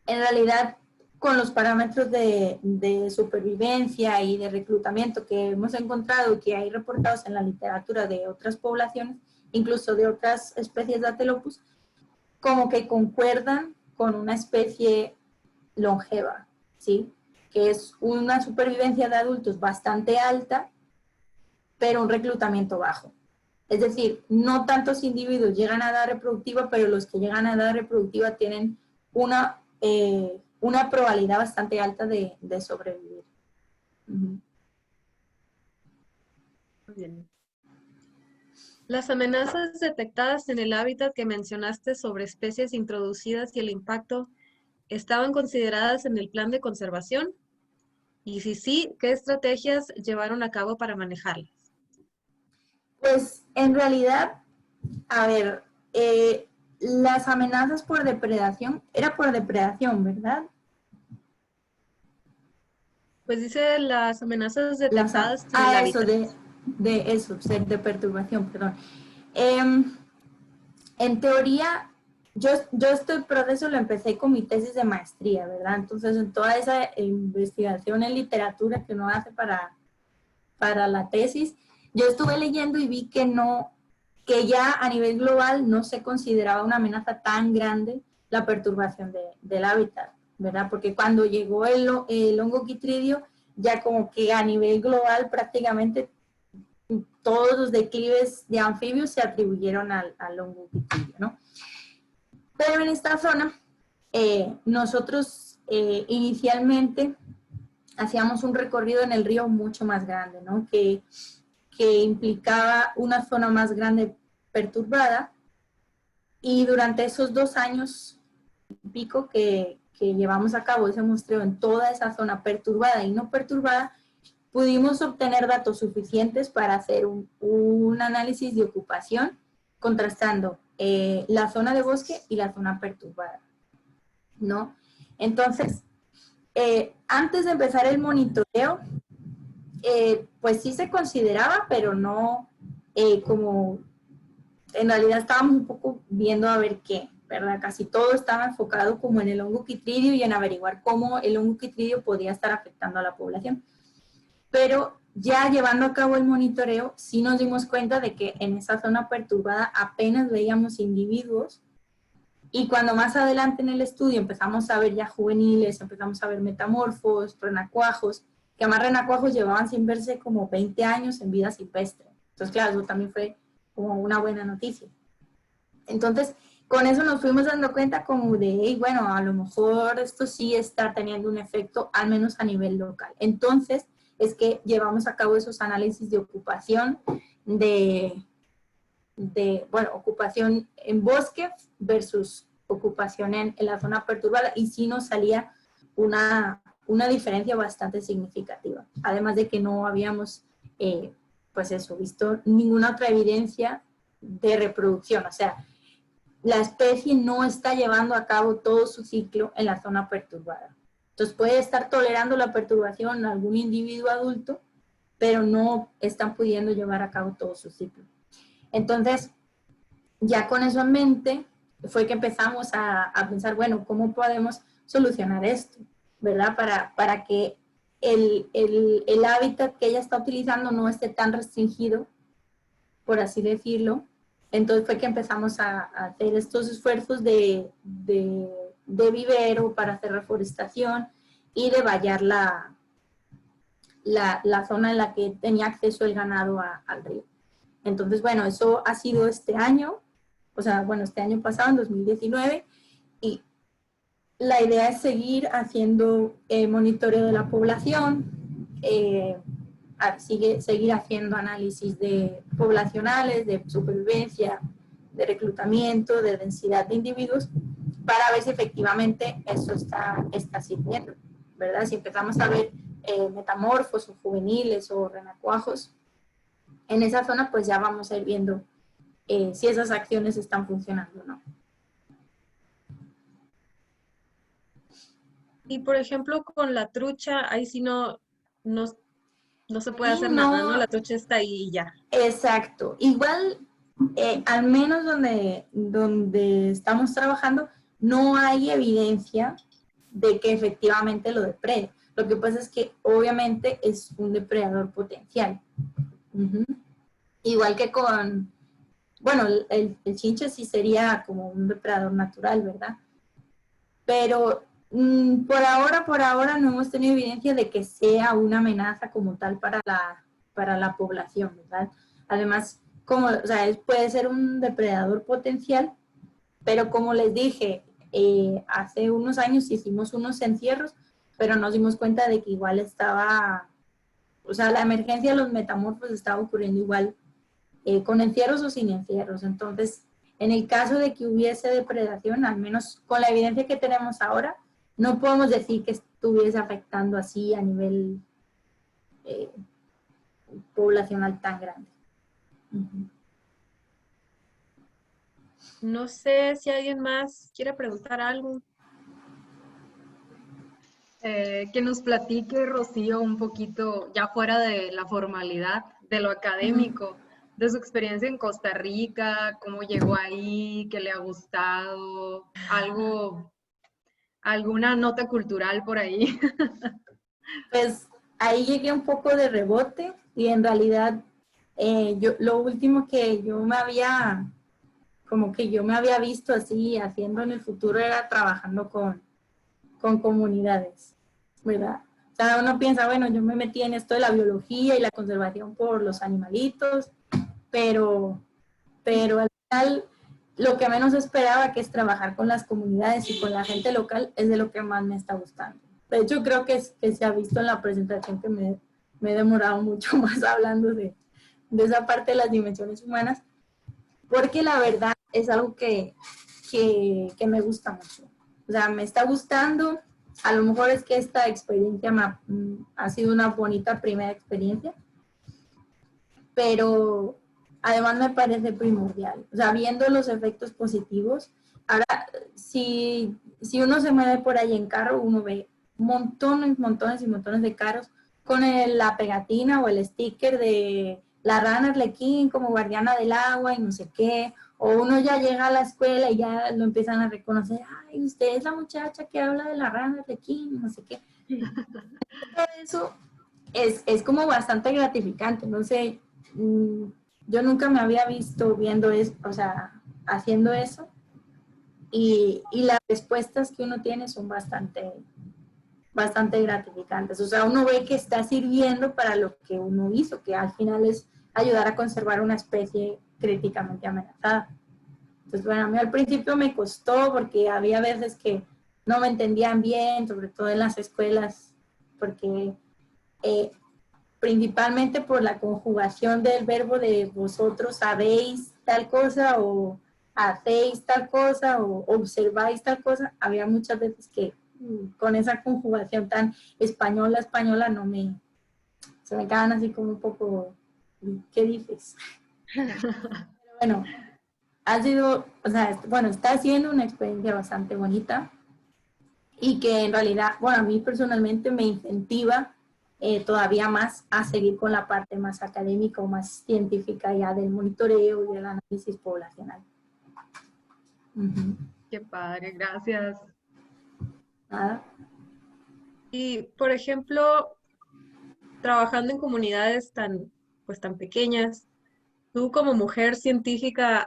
en realidad con los parámetros de supervivencia y de reclutamiento que hemos encontrado, que hay reportados en la literatura de otras poblaciones, incluso de otras especies de Atelopus, como que concuerdan con una especie longeva, ¿sí? Que es una supervivencia de adultos bastante alta, pero un reclutamiento bajo. Es decir, no tantos individuos llegan a edad reproductiva, pero los que llegan a edad reproductiva tienen una probabilidad bastante alta de sobrevivir. Muy bien. Las amenazas detectadas en el hábitat que mencionaste sobre especies introducidas y el impacto, ¿estaban consideradas en el plan de conservación? Y si sí, ¿qué estrategias llevaron a cabo para manejarlas? Pues en realidad, a ver, las amenazas por depredación, era por depredación, ¿verdad? Pues dice las amenazas detectadas en el Eso, hábitat. de perturbación, perdón. En teoría, yo este proceso lo empecé con mi tesis de maestría, ¿verdad? Entonces, en toda esa investigación en literatura que uno hace para la tesis, yo estuve leyendo y vi que ya a nivel global no se consideraba una amenaza tan grande la perturbación del hábitat, ¿verdad? Porque cuando llegó el hongo Chytridium, ya como que a nivel global prácticamente todos los declives de anfibios se atribuyeron al hongo Chytridium, ¿no? Pero en esta zona, nosotros inicialmente hacíamos un recorrido en el río mucho más grande, ¿no? Que implicaba una zona más grande perturbada, y durante esos 2 años y pico que llevamos a cabo ese muestreo en toda esa zona perturbada y no perturbada, pudimos obtener datos suficientes para hacer un análisis de ocupación contrastando la zona de bosque y la zona perturbada, ¿no? Entonces, antes de empezar el monitoreo, pues sí se consideraba, pero no como, en realidad estábamos un poco viendo a ver qué, ¿verdad? Casi todo estaba enfocado como en el hongo Chytridium y en averiguar cómo el hongo Chytridium podía estar afectando a la población. Pero ya llevando a cabo el monitoreo, sí nos dimos cuenta de que en esa zona perturbada apenas veíamos individuos, y cuando más adelante en el estudio empezamos a ver ya juveniles, empezamos a ver metamorfos, renacuajos, que además renacuajos llevaban sin verse como 20 años en vida silvestre. Entonces, claro, eso también fue como una buena noticia. Entonces, con eso nos fuimos dando cuenta como de, hey, bueno, a lo mejor esto sí está teniendo un efecto, al menos a nivel local. Entonces, es que llevamos a cabo esos análisis de ocupación, ocupación en bosque versus ocupación en la zona perturbada, y sí nos salía una diferencia bastante significativa. Además de que no habíamos, visto ninguna otra evidencia de reproducción. O sea, la especie no está llevando a cabo todo su ciclo en la zona perturbada. Entonces puede estar tolerando la perturbación a algún individuo adulto, pero no están pudiendo llevar a cabo todo su ciclo. Entonces, ya con eso en mente, fue que empezamos a pensar, bueno, ¿cómo podemos solucionar esto? ¿Verdad? Para que el hábitat que ella está utilizando no esté tan restringido, por así decirlo. Entonces fue que empezamos a hacer estos esfuerzos de de vivero para hacer reforestación y de vallar la zona en la que tenía acceso el ganado al río. Entonces, bueno, eso ha sido este año, o sea, bueno, este año pasado, en 2019, y la idea es seguir haciendo monitoreo de la población, seguir haciendo análisis poblacionales, de supervivencia, de reclutamiento, de densidad de individuos, para ver si efectivamente eso está sirviendo, ¿verdad? Si empezamos a ver metamorfos o juveniles o renacuajos en esa zona, pues ya vamos a ir viendo si esas acciones están funcionando o no. Y por ejemplo, con la trucha, ahí sí no se puede Y hacer no, nada, ¿no? La trucha está ahí y ya. exacto. Igual, al menos donde estamos trabajando, no hay evidencia de que efectivamente lo deprede. Lo que pasa es que obviamente es un depredador potencial. Uh-huh. Igual que bueno, el chinche sí sería como un depredador natural, ¿verdad? Pero por ahora no hemos tenido evidencia de que sea una amenaza como tal para la población, ¿verdad? Además, o sea, él puede ser un depredador potencial, pero como les dije, hace unos años hicimos unos encierros, pero nos dimos cuenta de que igual o sea, la emergencia de los metamorfos estaba ocurriendo igual, con encierros o sin encierros. Entonces, en el caso de que hubiese depredación, al menos con la evidencia que tenemos ahora, no podemos decir que estuviese afectando así a nivel poblacional tan grande. Uh-huh. No sé si alguien más quiere preguntar algo. Que nos platique, Rocío, un poquito, ya fuera de la formalidad, de lo académico, de su experiencia en Costa Rica, cómo llegó ahí, qué le ha gustado, alguna nota cultural por ahí. Pues ahí llegué un poco de rebote y en realidad lo último que yo me había visto así haciendo en el futuro era trabajando con comunidades, ¿verdad? O sea, uno piensa, bueno, yo me metí en esto de la biología y la conservación por los animalitos, pero al final lo que menos esperaba, que es trabajar con las comunidades y con la gente local, es de lo que más me está gustando. De hecho, creo que se ha visto en la presentación que me he demorado mucho más hablando de esa parte de las dimensiones humanas, porque la verdad es algo que me gusta mucho. O sea, me está gustando. A lo mejor es que esta experiencia ha sido una bonita primera experiencia, pero además me parece primordial. O sea, viendo los efectos positivos, ahora, si uno se mueve por ahí en carro, uno ve montones y montones de carros con la pegatina o el sticker de la rana Arlequín como guardiana del agua y no sé qué, o uno ya llega a la escuela y ya lo empiezan a reconocer, ay, usted es la muchacha que habla de la rana Arlequín, no sé qué. Todo eso es como bastante gratificante, no sé, yo nunca me había visto viendo eso, o sea, haciendo eso, y las respuestas que uno tiene son bastante gratificantes. O sea, uno ve que está sirviendo para lo que uno hizo, que al final es ayudar a conservar una especie críticamente amenazada. Entonces, bueno, a mí al principio me costó porque había veces que no me entendían bien, sobre todo en las escuelas, porque principalmente por la conjugación del verbo de vosotros sabéis tal cosa o hacéis tal cosa o observáis tal cosa, había muchas veces que con esa conjugación tan española se me quedaban así como un poco, ¿qué dices? Pero bueno, ha sido, o sea, bueno, está siendo una experiencia bastante bonita y que en realidad, bueno, a mí personalmente me incentiva todavía más a seguir con la parte más académica o más científica ya del monitoreo y del análisis poblacional. Uh-huh. Qué padre, gracias. Nada. Y, por ejemplo, trabajando en comunidades pues, tan pequeñas, tú como mujer científica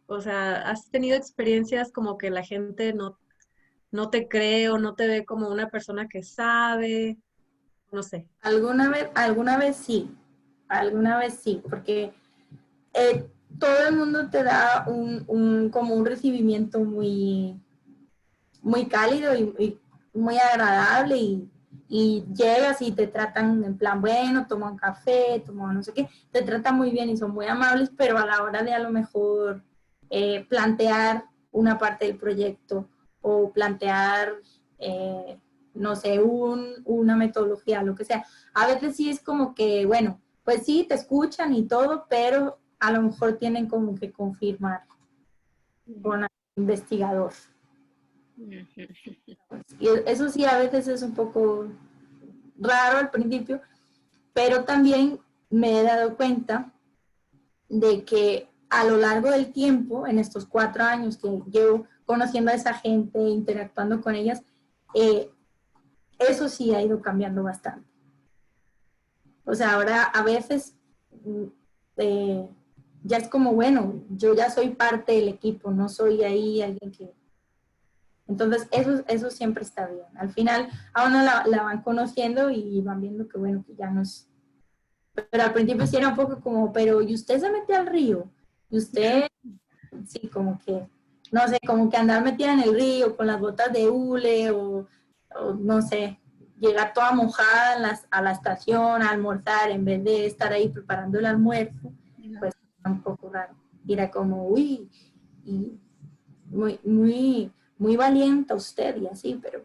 o sea, has tenido experiencias como que la gente no te cree o no te ve como una persona que sabe, no sé. Alguna vez sí, porque todo el mundo te da como un recibimiento muy, muy cálido y muy agradable y llegas y te tratan en plan, bueno, toma un café, toma no sé qué, te tratan muy bien y son muy amables, pero a la hora de a lo mejor plantear una parte del proyecto o plantear, no sé, una metodología, lo que sea, a veces sí es como que, bueno, pues sí, te escuchan y todo, pero a lo mejor tienen como que confirmar con el investigador. Y eso sí, a veces es un poco raro al principio, pero también me he dado cuenta de que a lo largo del tiempo, en estos 4 años que llevo conociendo a esa gente, interactuando con ellas, eso sí ha ido cambiando bastante. O sea, ahora a veces ya es como, bueno, yo ya soy parte del equipo, no soy ahí alguien que... Entonces, eso siempre está bien. Al final, a uno la van conociendo y van viendo que, bueno, que ya no es... Pero al principio sí era un poco como, pero ¿y usted se mete al río? Y usted, sí, como que, no sé, como que andar metida en el río con las botas de hule o no sé, llegar toda mojada a la estación a almorzar en vez de estar ahí preparando el almuerzo, pues era un poco raro. Y era como, uy, y muy, muy, muy valiente usted y así, pero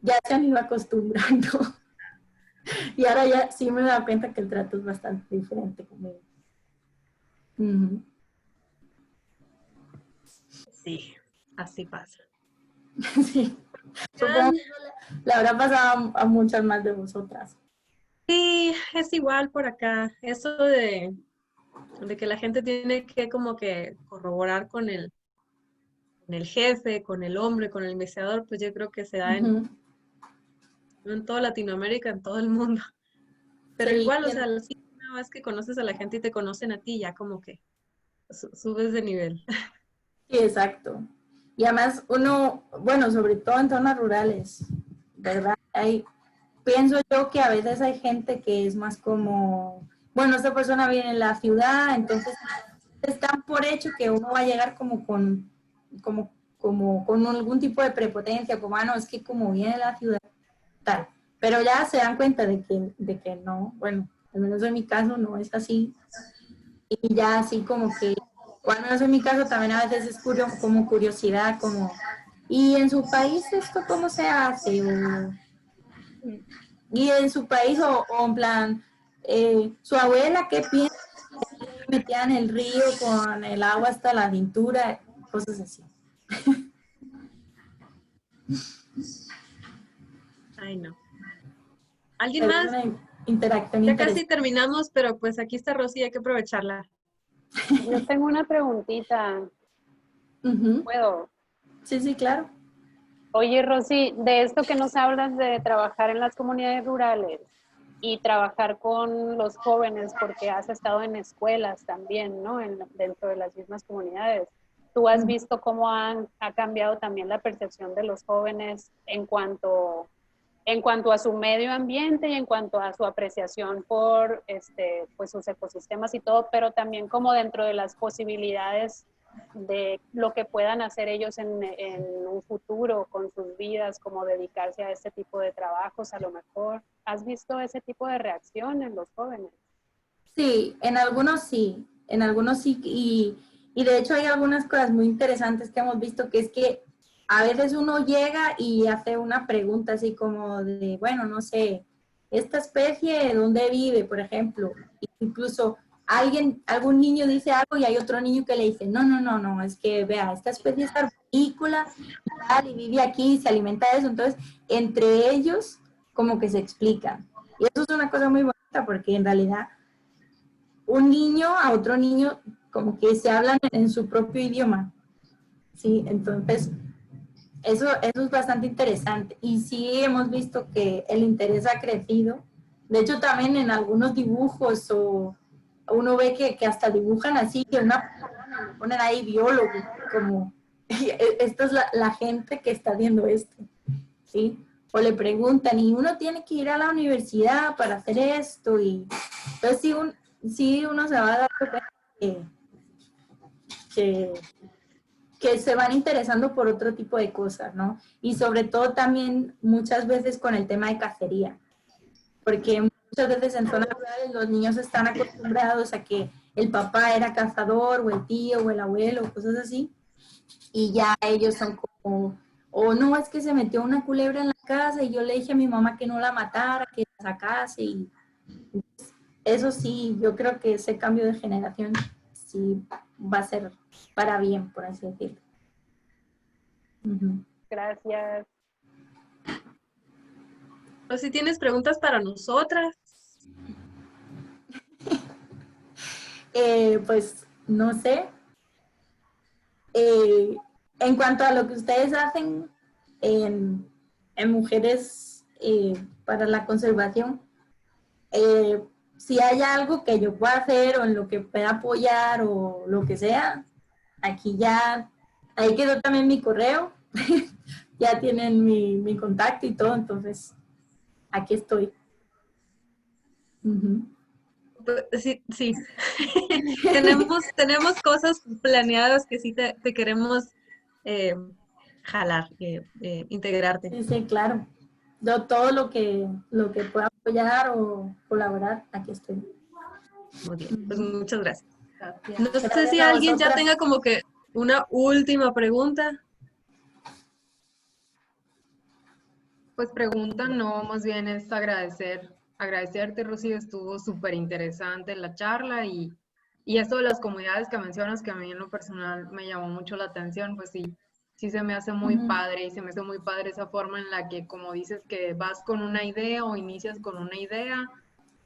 ya se me iba acostumbrando. Y ahora ya sí me he dado cuenta que el trato es bastante diferente conmigo. Uh-huh. Sí, así pasa. Sí. Supongo que le habrá pasado a muchas más de vosotras. Sí, es igual por acá. Eso de que la gente tiene que como que corroborar con el jefe, con el hombre, con el investigador, pues yo creo que se da Uh-huh. en toda Latinoamérica, en todo el mundo. Pero Sí, igual, o sea, sí, una vez que conoces a la gente y te conocen a ti, ya como que subes de nivel. sí, exacto. Y además uno, bueno, sobre todo en zonas rurales, ¿verdad? Pienso yo que a veces hay gente que es más como, bueno, esta persona viene en la ciudad, entonces están por hecho que uno va a llegar como con algún tipo de prepotencia, como, ah, no, es que como viene de la ciudad, tal. Pero ya se dan cuenta de que no, bueno, al menos en mi caso no es así. Y ya así como que, o al menos en mi caso también a veces es como curiosidad, como, ¿y en su país esto cómo se hace? Y en su país, o en plan, su abuela, ¿qué piensa? Metida en el río con el agua hasta la cintura, cosas así. Ay, no. ¿Alguien Pero es más? una interacción Ya interesante. casi terminamos, pero pues aquí está Rosy, hay que aprovecharla. Yo tengo una preguntita. Uh-huh. ¿Puedo? Sí, sí, claro. Oye, Rosy, de esto que nos hablas de trabajar en las comunidades rurales y trabajar con los jóvenes, porque has estado en escuelas también, ¿no? Dentro de las mismas comunidades. ¿Tú has visto cómo ha cambiado también la percepción de los jóvenes en cuanto a su medio ambiente y en cuanto a su apreciación por pues sus ecosistemas y todo, pero también como dentro de las posibilidades de lo que puedan hacer ellos en un futuro con sus vidas, como dedicarse a este tipo de trabajos a lo mejor? ¿Has visto ese tipo de reacción en los jóvenes? Sí, en algunos sí, y de hecho hay algunas cosas muy interesantes que hemos visto, que es que a veces uno llega y hace una pregunta así como de, bueno, no sé, esta especie, ¿dónde vive, por ejemplo? Incluso algún niño dice algo y hay otro niño que le dice, no, no, no, no, es que vea, esta especie es arborícola y tal, y vive aquí, se alimenta de eso, entonces entre ellos como que se explican. Y eso es una cosa muy bonita porque en realidad un niño a otro niño como que se hablan en su propio idioma, ¿sí? Entonces, eso es bastante interesante. Y sí hemos visto que el interés ha crecido. De hecho, también en algunos dibujos o uno ve que hasta dibujan así, que una persona le ponen ahí biólogo, como esta es la gente que está viendo esto, ¿sí? O le preguntan, y uno tiene que ir a la universidad para hacer esto, y entonces sí uno se va a dar cuenta que se van interesando por otro tipo de cosas, ¿no? Y sobre todo también muchas veces con el tema de cacería, porque muchas veces en zonas rurales los niños están acostumbrados a que el papá era cazador, o el tío, o el abuelo, cosas así, y ya ellos son como, o no, es que se metió una culebra en la casa y yo le dije a mi mamá que no la matara, que la sacase, y eso sí, yo creo que ese cambio de generación sí va a ser para bien, por así decirlo. Ujú. Gracias. O si tienes preguntas para nosotras. Pues no sé. En cuanto a lo que ustedes hacen en mujeres para la conservación, si hay algo que yo pueda hacer o en lo que pueda apoyar o lo que sea, aquí ya, ahí quedó también mi correo, ya tienen mi contacto y todo, entonces aquí estoy. Ujú. Sí, sí. Tenemos cosas planeadas que sí te queremos eh, jalar, integrarte. Sí, sí, claro. Yo todo lo que pueda apoyar o colaborar, aquí estoy. Muy bien, pues muchas gracias. Gracias. No sé si Gracias a alguien ya vosotras. tenga como que una última pregunta. Pues pregunta, no, más bien es agradecerte, Rosy, estuvo súper interesante la charla y esto de las comunidades que mencionas, que a mí en lo personal me llamó mucho la atención, pues sí, sí se me hace muy Ujú. padre y se me hace muy padre esa forma en la que, como dices, que vas con una idea o inicias con una idea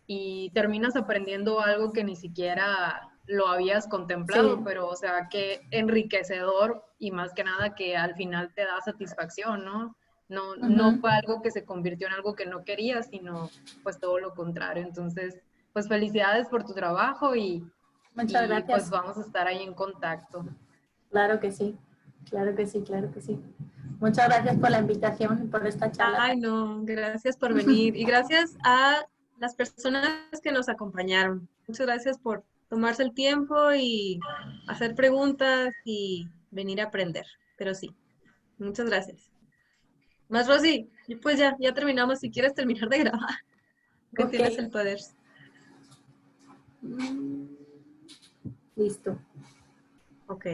y terminas aprendiendo algo que ni siquiera lo habías contemplado, Sí. pero o sea, qué enriquecedor y más que nada que al final te da satisfacción, ¿no? No Ujú. fue algo que se convirtió en algo que no querías, sino pues todo lo contrario. Entonces, pues felicidades por tu trabajo Muchas y pues gracias. vamos a estar ahí en contacto. Claro que sí. Claro que sí, claro que sí. Muchas gracias por la invitación y por esta charla. Ay, no, gracias por venir y gracias a las personas que nos acompañaron. Muchas gracias por tomarse el tiempo y hacer preguntas y venir a aprender. Pero sí, muchas gracias. Más Rosy, y pues ya terminamos. Si quieres terminar de grabar, que Ok. tienes el poder. Listo. Ok.